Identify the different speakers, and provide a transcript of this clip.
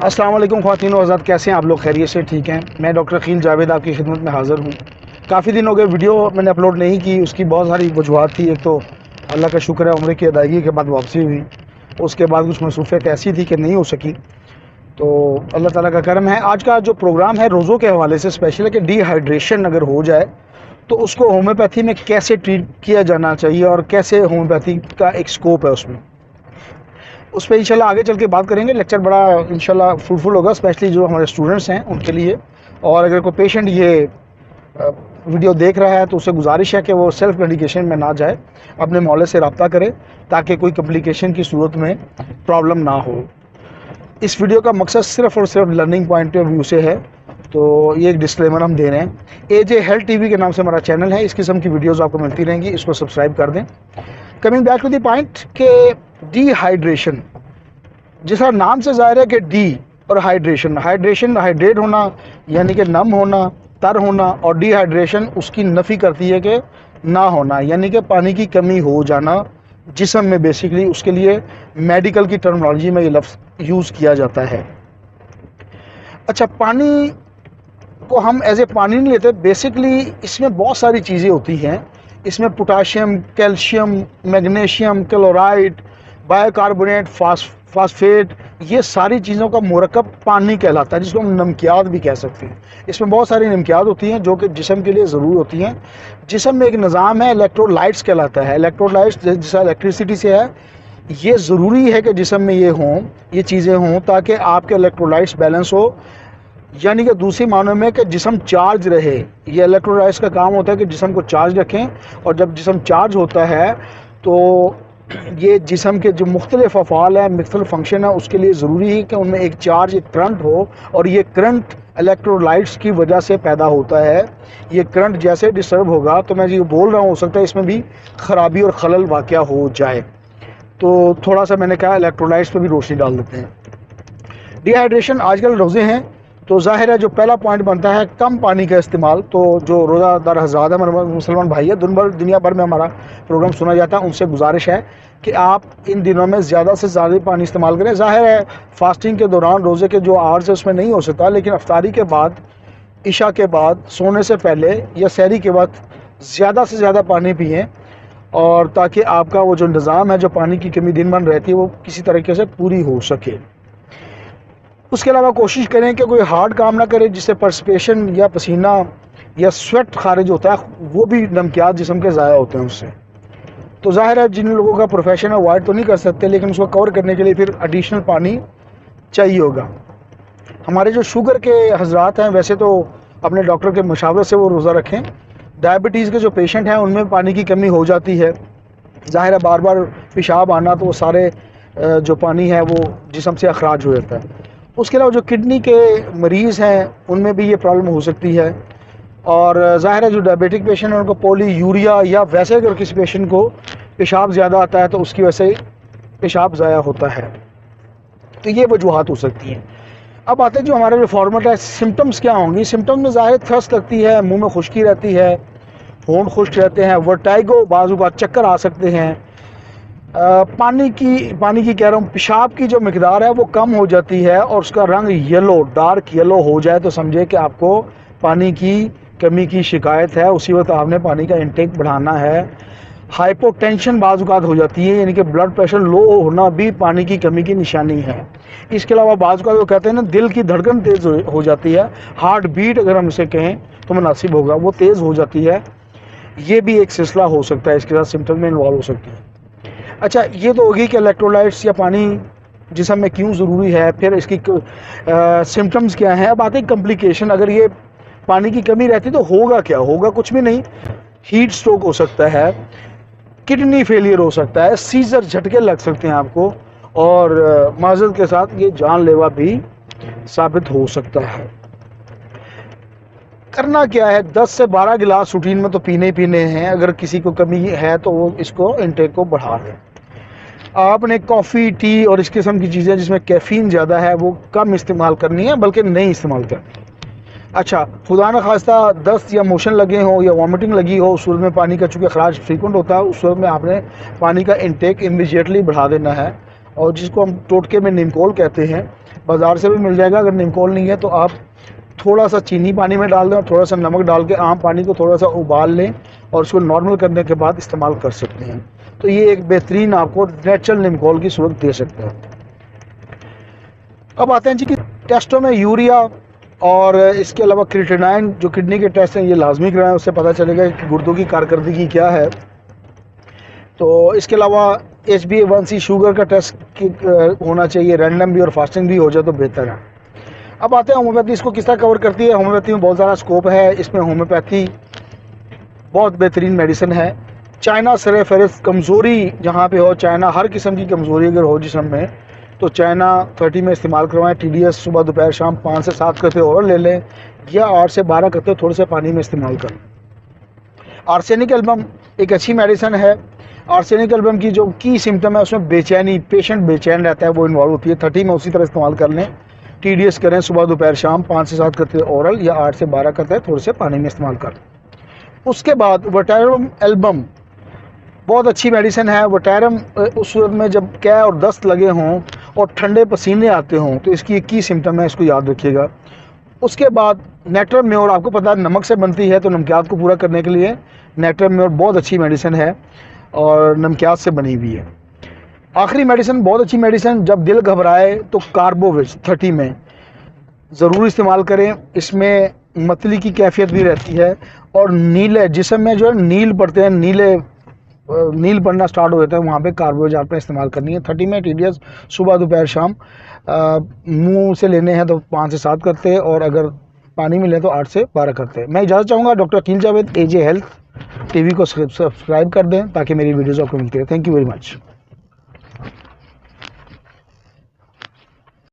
Speaker 1: अस्सलाम वालेकुम ख़वातीन व हज़रात, कैसे हैं आप लोग? खैरियत से ठीक हैं। मैं डॉक्टर अकील जावेद आपकी खिदमत में हाज़िर हूँ। काफ़ी दिन हो गए वीडियो मैंने अपलोड नहीं की, उसकी बहुत सारी वजूहत थी। एक तो अल्लाह का शुक्र है उम्र की अदायगी के बाद वापसी हुई, उसके बाद कुछ मसरूफ़ियत ऐसी थी कि नहीं हो सकी, तो अल्लाह ताला का करम है। आज का जो प्रोग्राम है रोज़ों के हवाले से स्पेशल है कि डिहाइड्रेशन अगर हो जाए तो उसको होम्योपैथी में कैसे ट्रीट किया जाना चाहिए और कैसे होम्योपैथी का एक स्कोप है उसमें, उस पर इंशाल्लाह आगे चल के बात करेंगे। लेक्चर बड़ा इंशाल्लाह फ्रूटफुल होगा, स्पेशली जो हमारे स्टूडेंट्स हैं उनके लिए। और अगर कोई पेशेंट ये वीडियो देख रहा है तो उससे गुजारिश है कि वो सेल्फ मेडिकेशन में ना जाए, अपने मौले से रब्ता करे ताकि कोई कम्प्लिकेशन की सूरत में प्रॉब्लम ना हो। इस वीडियो का मकसद सिर्फ़ और सिर्फ लर्निंग पॉइंट ऑफ व्यू से है, तो ये एक डिस्क्लेमर हम दे रहे हैं। एजे हेल्थ टीवी के नाम से हमारा चैनल है, इस किस्म की वीडियोज़ आपको मिलती रहेंगी, इसको सब्सक्राइब कर दें। Coming back to the point के डिहाइड्रेशन, जिस तरह नाम से ज़ाहिर है कि डी और हाइड्रेशन, हाइड्रेट होना यानी कि नम होना, तर होना, और डिहाइड्रेशन उसकी नफ़ी करती है कि ना होना यानी कि पानी की कमी हो जाना जिस्म में। बेसिकली उसके लिए मेडिकल की टर्मिनोलॉजी में ये लफ्ज़ यूज़ किया जाता है। अच्छा, पानी को हम एज ए पानी नहीं लेते, बेसिकली इसमें बहुत सारी चीज़ें होती हैं। इसमें potassium, calcium, magnesium, chloride, bicarbonate, phosphate, ये सारी चीज़ों का मुरक्कब पानी कहलाता है, जिसको हम नमकियात भी कह सकते हैं। इसमें बहुत सारी नमकियात होती हैं जो कि जिस्म के लिए ज़रूरी होती हैं। जिस्म में एक निज़ाम है इलेक्ट्रोलाइट्स कहलाता है। इलेक्ट्रोलाइट्स जैसा इलेक्ट्रिसिटी से है, ये ज़रूरी है कि जिस्म में ये हों, ये चीज़ें हों ताकि आपके इलेक्ट्रोलाइट्स बैलेंस हो, यानी कि दूसरी मानों में कि जिस्म चार्ज रहे। ये इलेक्ट्रोलाइट्स का काम होता है कि जिस्म को चार्ज रखें, और जब जिस्म चार्ज होता है तो ये जिस्म के जो मुख्तलिफ अफ़ाल हैं, मुख्तलिफ फंक्शन है, उसके लिए ज़रूरी है कि उनमें एक चार्ज, एक करंट हो, और ये करंट इलेक्ट्रोलाइट्स की वजह से पैदा होता है। ये करंट जैसे डिस्टर्ब होगा तो मैं जो बोल रहा हूँ हो सकता है इसमें भी ख़राबी और खलल वाक़या हो जाए, तो थोड़ा सा मैंने कहा इलेक्ट्रोलाइट्स पर भी रोशनी डाल देते हैं। डिहाइड्रेशन, आजकल रोज़े हैं तो ज़ाहिर है जो पहला पॉइंट बनता है कम पानी का इस्तेमाल। तो जो रोज़ादार हज़रात है, मुसलमान भाई है, दुनिया भर में हमारा प्रोग्राम सुना जाता है, उनसे गुजारिश है कि आप इन दिनों में ज़्यादा से ज़्यादा पानी इस्तेमाल करें। ज़ाहिर है फास्टिंग के दौरान रोज़े के जो आवर्स है उसमें नहीं हो सकता, लेकिन अफ्तारी के बाद, इशा के बाद, सोने से पहले या सहरी के बाद ज़्यादा से ज़्यादा पानी पिएँ, और ताकि आपका वो जो निज़ाम है, जो पानी की कमी दिन भर रहती है, वो किसी तरीके से पूरी हो सके। उसके अलावा कोशिश करें कि कोई हार्ड काम ना करें जिससे पर्सपेशन या पसीना या स्वेट खारिज होता है, वो भी नमकियात जिस्म के ज़ाया होते हैं उससे। तो ज़ाहिर है जिन लोगों का प्रोफेशन है अवॉइड तो नहीं कर सकते, लेकिन उसको कवर करने के लिए फिर एडिशनल पानी चाहिए होगा। हमारे जो शुगर के हज़रात हैं वैसे तो अपने डॉक्टर के मशावरे से वो रोज़ा रखें। डायबिटीज़ के जो पेशेंट हैं उनमें पानी की कमी हो जाती है, ज़ाहिर है बार बार पेशाब आना, तो वो सारे जो पानी है वो जिस्म से अखराज हो जाता है। उसके अलावा जो किडनी के मरीज़ हैं उनमें भी ये प्रॉब्लम हो सकती है। और ज़ाहिर है जो डायबिटिक पेशेंट है उनको पोलीयूरिया, या वैसे अगर किसी पेशेंट को पेशाब ज़्यादा आता है तो उसकी वजह से पेशाब ज़ाया होता है, तो ये वजूहत हो सकती हैं। अब आते हैं जो हमारा जो फॉर्मेट है, सिम्टम्स क्या होंगी। सिम्टम्स में ज़ाहिर थर्स्ट लगती है, मुँह में खुश्की रहती है, होंठ खुश्क रहते हैं, वर्टाइगो, बाजू का चक्कर आ सकते हैं। पानी की कह रहा हूँ, पेशाब की जो मिकदार है वो कम हो जाती है और उसका रंग येलो, डार्क येलो हो जाए तो समझे कि आपको पानी की कमी की शिकायत है, उसी वक्त आपने पानी का इंटेक बढ़ाना है। हाइपोटेंशन बाज़-औक़ात हो जाती है, यानी कि ब्लड प्रेशर लो होना भी पानी की कमी की निशानी है। इसके अलावा बाज़-औक़ात वो कहते हैं ना, दिल की धड़कन तेज़ हो जाती है, हार्ट बीट अगर हम इसे कहें तो मुनासिब होगा, वो तेज़ हो जाती है। ये भी एक सिलसिला हो सकता है, इसके साथ सिम्टम में इन्वॉल्व हो सकती है। अच्छा, ये तो होगी कि इलेक्ट्रोलाइट्स या पानी जिस्म में क्यों ज़रूरी है, फिर इसकी सिम्टम्स क्या हैं। अब आते हैं कम्प्लिकेशन। अगर ये पानी की कमी रहती तो होगा क्या? होगा कुछ भी नहीं, हीट स्ट्रोक हो सकता है, किडनी फेलियर हो सकता है, सीजर झटके लग सकते हैं आपको, और माजरत के साथ ये जानलेवा भी साबित हो सकता है। करना क्या है, 10 से 12 गिलास रूटीन में तो पीने ही पीने हैं। अगर किसी को कमी है तो वो इसको इंटेक को बढ़ा दें। आपने कॉफ़ी, टी और इस किस्म की चीज़ें जिसमें कैफ़ीन ज़्यादा है वो कम इस्तेमाल करनी है, बल्कि नहीं इस्तेमाल करनी। अच्छा, खुदा न खास्ता दस्त या मोशन लगे हो या वॉमिटिंग लगी हो, उस सूरत में पानी का चूँकि अखराज फ्रीक्वेंट होता है, उस सूरत में आपने पानी का इंटेक इमीडिएटली बढ़ा देना है। और जिसको हम टोटके में नीमकोल कहते हैं, बाज़ार से भी मिल जाएगा। अगर नीमकोल नहीं है तो आप थोड़ा सा चीनी पानी में डाल दें और थोड़ा सा नमक डाल के आम पानी को थोड़ा सा उबाल लें और उसको नॉर्मल करने के बाद इस्तेमाल कर सकते हैं। तो ये एक बेहतरीन आपको नेचुरल नीमकोल की सूरत दे सकते हैं। अब आते हैं जी कि टेस्टों में यूरिया और इसके अलावा क्रिएटिनाइन जो किडनी के टेस्ट हैं ये लाजमी कराएं, उससे पता चलेगा कि गुर्दों की कारकर्दगी क्या है। तो इसके अलावा HbA1c शुगर का टेस्ट होना चाहिए, रैंडम भी और फास्टिंग भी हो जाए तो बेहतर है। अब आते हैं होम्योपैथी इसको किस तरह कवर करती है। होम्योपैथी में बहुत ज़्यादा स्कोप है, इसमें होम्योपैथी बहुत बेहतरीन मेडिसिन है। चाइना सरे फहरिस्त, कमज़ोरी जहाँ पे हो, चाइना हर किस्म की कमज़ोरी अगर हो जिस्म में तो चाइना 30 में इस्तेमाल करवाएं। TDS सुबह दोपहर शाम 5 से 7 कतरे और ले लें या 8 से 12 कतरे थोड़े से पानी में इस्तेमाल करें। आर्सेनिक एल्बम एक अच्छी मेडिसिन है। आर्सेनिक एल्बम की जो की सिम्टम है उसमें बेचैनी, पेशेंट बेचैन रहता है, वो इन्वॉल्व होती है। 30 में उसी तरह इस्तेमाल कर लें। TDS करें सुबह दोपहर शाम 5 से 7 कतरे ओरल या 8 से 12 कतरे थोड़े से पानी में इस्तेमाल करें। उसके बाद वटायरम एल्बम बहुत अच्छी मेडिसिन है। वटायरम उस सूरत में जब कै और दस्त लगे हों और ठंडे पसीने आते हों तो इसकी एक की सिम्टम है, इसको याद रखिएगा। उसके बाद नेट्रम म्योर, आपको पता है नमक से बनती है, तो नमकियात को पूरा करने के लिए नेट्रम म्योर बहुत अच्छी मेडिसिन है और नमकियात से बनी हुई है। आखिरी मेडिसिन बहुत अच्छी मेडिसिन, जब दिल घबराए तो कार्बोविच 30 में ज़रूर इस्तेमाल करें। इसमें मतली की कैफियत भी रहती है और नीले जिस्म में जो है नील पड़ते हैं, नील पड़ना स्टार्ट हो जाता है, वहाँ पे कार्बोविच आपने इस्तेमाल करनी है। 30 में TDS सुबह दोपहर शाम मुंह से लेने हैं तो 5 से 7 करते हैं और अगर पानी में लें तो 8 से 12 करते हैं। मैं इजाज़त चाहूँगा। Doctor Aqeel Javed AJ health TV को सब्सक्राइब कर दें ताकि मेरी वीडियोज़ आपको मिलती है। Thank you very much.